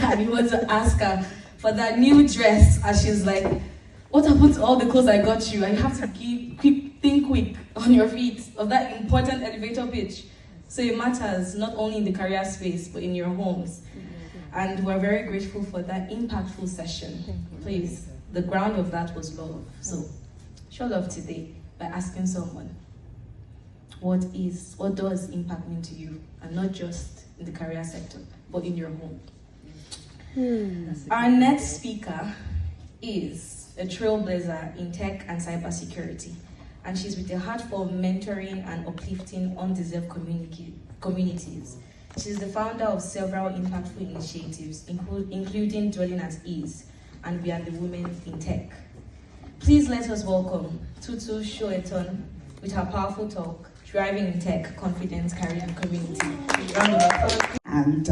and you want to ask her for that new dress, and she's like, what happened to all the clothes I got you? And you have to think quick on your feet of that important elevator pitch. So it matters not only in the career space, but in your homes. And we're very grateful for that impactful session. Please, the ground of that was love. So show love today by asking someone, what does impact mean to you? And not just in the career sector, but in your home. Our next speaker is a trailblazer in tech and cybersecurity. And she's with a heart for mentoring and uplifting undeserved communities. She's the founder of several impactful initiatives, including Dwelling at Ease and We Are the Women in Tech. Please let us welcome Tutu Shoeton with her powerful talk, Thriving in Tech, Confidence, Career and Community. Round of applause. And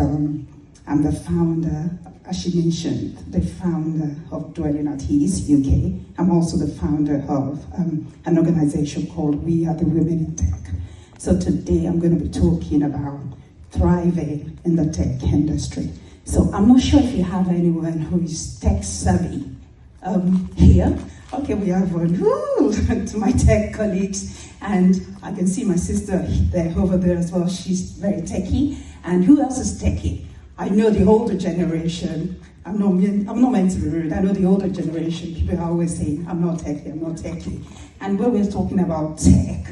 I'm the founder, as she mentioned, the founder of Dwelling at Ease UK. I'm also the founder of an organization called We Are the Women in Tech. So today I'm going to be talking about thriving in the tech industry. So I'm not sure if you have anyone who is tech savvy here. Okay, we have one. Woo, to my tech colleagues. And I can see my sister there over there as well. She's very techie. And who else is techie? I know the older generation. I'm not meant to be rude. I know the older generation. People are always saying, I'm not techie. And when we're talking about tech,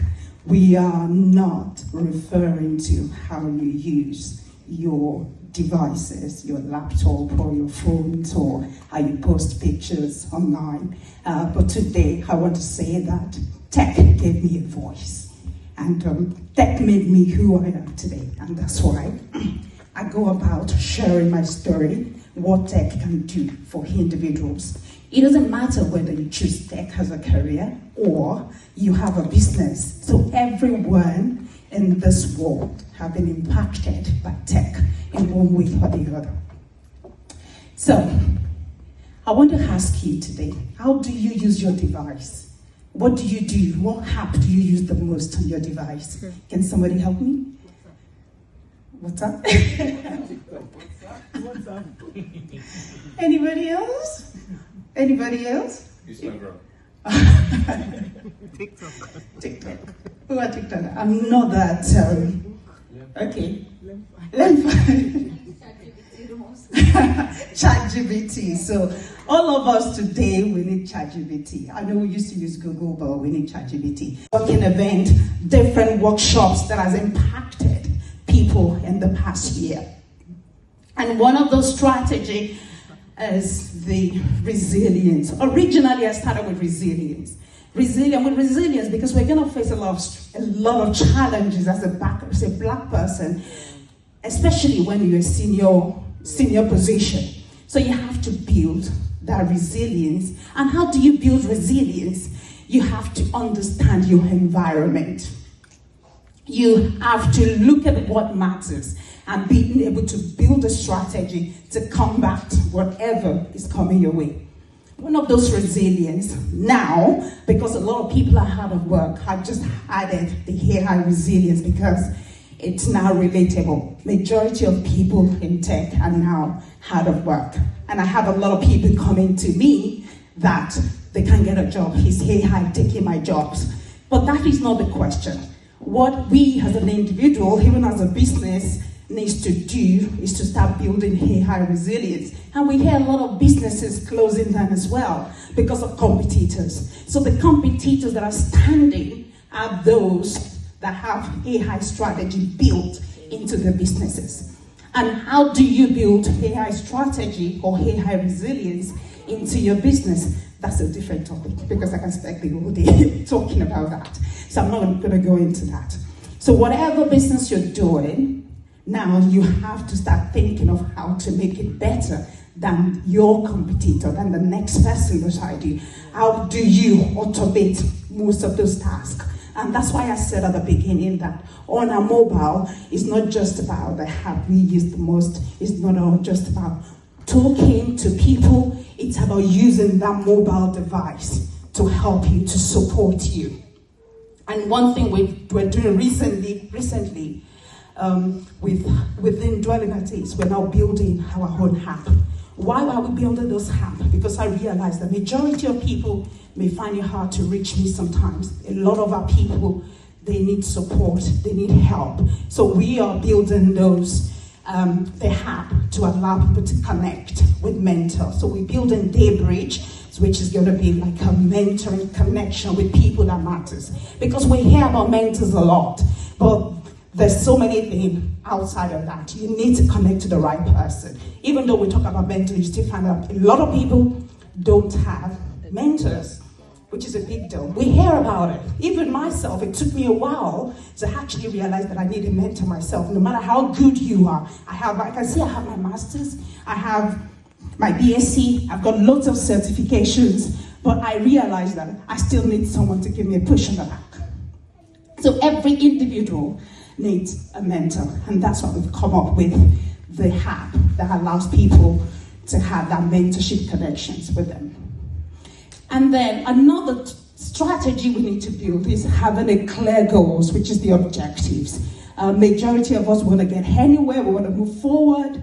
we are not referring to how you use your devices, your laptop or your phones, or how you post pictures online. But today, I want to say that tech gave me a voice. And tech made me who I am today. And that's why I go about sharing my story, what tech can do for individuals. It doesn't matter whether you choose tech as a career or you have a business. So everyone in this world have been impacted by tech in one way or the other. So I want to ask you today, how do you use your device? What do you do? What app do you use the most on your device? Can somebody help me? What's up? What's up? Anybody else? Anybody else? Instagram. TikTok. Who are TikTok? I'm not that. Okay. ChatGPT. So all of us today, we need ChatGPT. I know we used to use Google, but we need ChatGPT. Working event, different workshops that has impacted people in the past year. And one of those strategies is the resilience. Originally, I started with resilience. Resilience because we're going to face a lot of challenges as a black person, especially when you're in senior position. So you have to build that resilience. And how do you build resilience? You have to understand your environment. You have to look at what matters and being able to build a strategy to combat whatever is coming your way. One of those resilience now, because a lot of people are out of work, I've just added the AI resilience because it's now relatable. Majority of people in tech are now out of work. And I have a lot of people coming to me that they can't get a job. Is AI taking my jobs? But that is not the question. What we as an individual, even as a business, needs to do is to start building AI resilience. And we hear a lot of businesses closing down as well because of competitors. So the competitors that are standing are those that have AI strategy built into their businesses. And how do you build AI strategy or AI resilience into your business? That's a different topic because I can spend the whole day talking about that. So I'm not going to go into that. So whatever business you're doing, now you have to start thinking of how to make it better than your competitor, than the next person beside you. How do you automate most of those tasks? And that's why I said at the beginning that on a mobile, it's not just about the app we use the most. It's not just about talking to people. It's about using that mobile device to help you, to support you. And one thing we're doing recently, within Dwelling at Ease, we're now building our own app. Why are we building those apps? Because I realize the majority of people may find it hard to reach me sometimes. A lot of our people, they need support, they need help. So we are building those, the app to allow people to connect with mentors. So we're building Daybridge, which is going to be like a mentoring connection with people that matters. Because we hear about mentors a lot, but there's so many things outside of that. You need to connect to the right person. Even though we talk about mentors, you still find out a lot of people don't have mentors, which is a big deal. We hear about it. Even myself, it took me a while to actually realize that I need a mentor myself. No matter how good you are, I can see I have my master's, I have my BSc, I've got lots of certifications, but I realize that I still need someone to give me a push on the back. So every individual needs a mentor, and that's what we've come up with, the app that allows people to have that mentorship connections with them. And then another strategy we need to build is having a clear goals, which is the objectives. Majority of us want to get anywhere, we want to move forward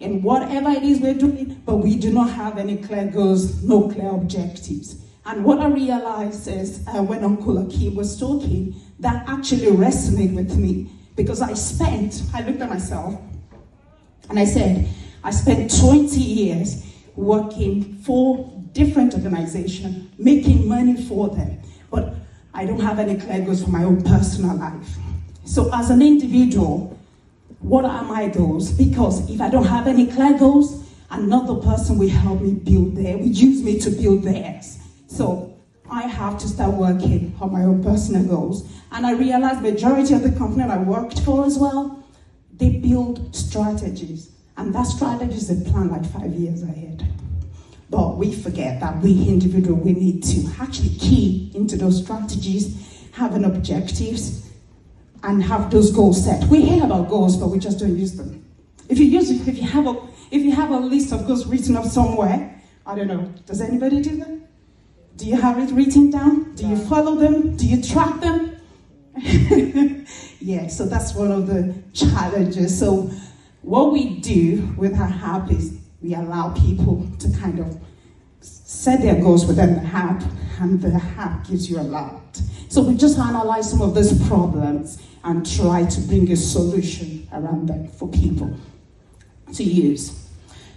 in whatever it is we're doing, but we do not have any clear goals, no clear objectives. And what I realized is when Uncle Akeem was talking, that actually resonated with me, because I looked at myself and I said, I spent 20 years working for different organizations, making money for them, but I don't have any clear goals for my own personal life. So as an individual, what are my goals? Because if I don't have any clear goals, another person will help me build theirs, will use me to build theirs. So I have to start working on my own personal goals. And I realized majority of the company I worked for as well, they build strategies. And that strategy is a plan like 5 years ahead. But we forget that we individuals, we need to actually key into those strategies, having objectives, and have those goals set. We hear about goals, but we just don't use them. If you have a list of goals written up somewhere, I don't know, does anybody do that? Do you have it written down? Do you follow them? Do you track them? Yeah, so that's one of the challenges. So what we do with our app is we allow people to kind of set their goals within the app, and the app gives you a lot. So we just analyze some of those problems and try to bring a solution around them for people to use.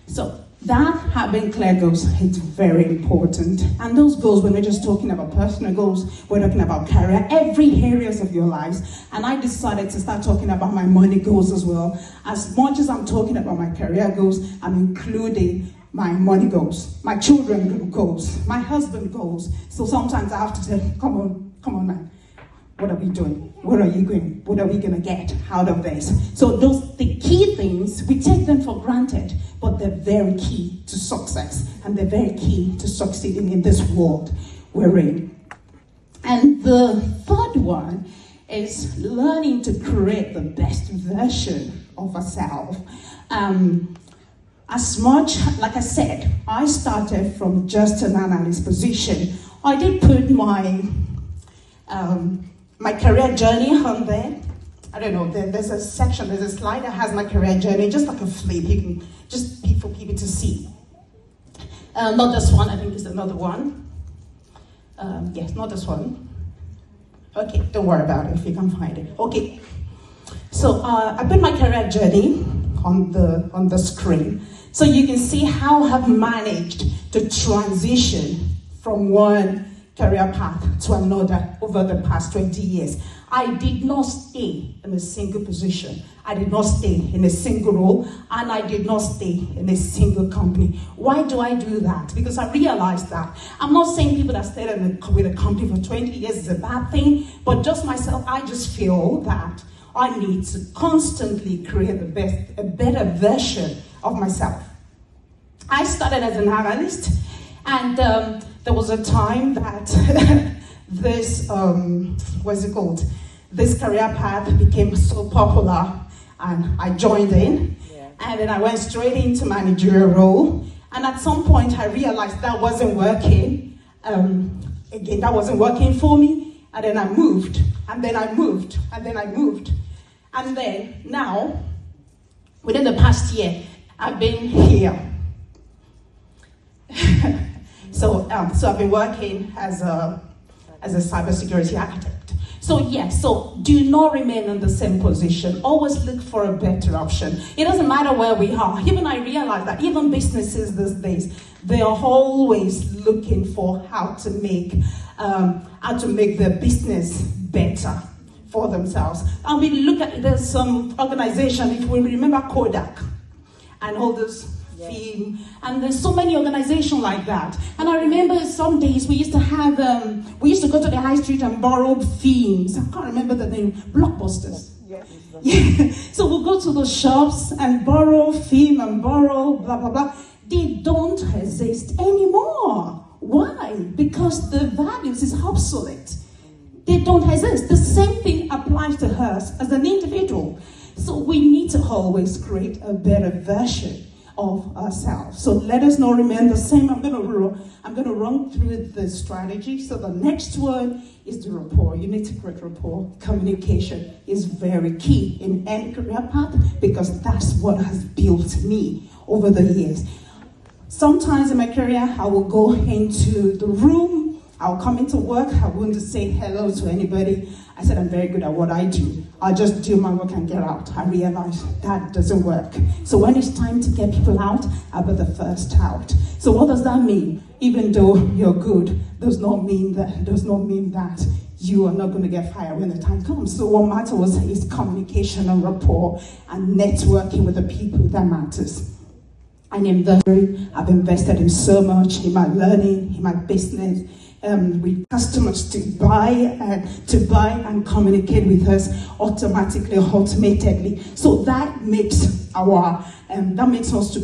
So that having clear goals is very important. And those goals, when we're just talking about personal goals, we're talking about career, every areas of your lives. And I decided to start talking about my money goals as well. As much as I'm talking about my career goals, I'm including my money goals, my children goals, my husband goals. So sometimes I have to say, come on, man. What are we doing? Where are you going? What are we going to get out of this? So the key things, we take them for granted, but they're very key to success, and they're very key to succeeding in this world we're in. And the third one is learning to create the best version of ourselves. As much, like I said, I started from just an analyst position. I did put my career journey on there. I don't know, there's a section, there's a slide that has my career journey, just like a flip, you can just be for people to see. Not this one, I think there's another one. Yes, not this one. Okay, don't worry about it if you can find it. Okay, so I put my career journey on the screen, so you can see how I've managed to transition from one career path to another over the past 20 years. I did not stay in a single position. I did not stay in a single role, and I did not stay in a single company. Why do I do that? Because I realized that I'm not saying people that stayed with a company for 20 years is a bad thing, but just myself, I just feel that I need to constantly create a better version of myself. I started as an analyst, and there was a time that this, this career path became so popular, and I joined in, and then I went straight into managerial role, and at some point I realized that wasn't working. That wasn't working for me, and then I moved, and then I moved, and then I moved. And then now, within the past year, I've been here. So I've been working as a cybersecurity architect. So yes, so do not remain in the same position. Always look for a better option. It doesn't matter where we are. Even I realize that even businesses these days, they are always looking for how to make their business better for themselves. And we look at, there's some organization, if we remember Kodak and all those film, and there's so many organizations like that. And I remember some days we used to have, we used to go to the high street and borrow films. I can't remember the name, Blockbusters. Yes. Yeah. So we'll go to the shops and borrow film and borrow blah, blah, blah. They don't exist anymore. Why? Because the values is obsolete. They don't exist. The same thing applies to us as an individual. So we need to always create a better version of ourselves. So let us not remain the same. I'm going to run through the strategy. So the next one is the rapport. You need to create rapport. Communication is very key in any career path because that's what has built me over the years. Sometimes in my career, I will go into the room, I'll come into work, I won't say hello to anybody. I said I'm very good at what I do. I'll just do my work and get out. I realize that doesn't work. So when it's time to get people out, I'll be the first out. So what does that mean? Even though you're good, does not mean that you are not going to get fired when the time comes. So what matters is communication and rapport and networking with the people that matters. And I've invested in so much in my learning, in my business, with customers to buy and communicate with us automatically, automatedly. So that makes us to be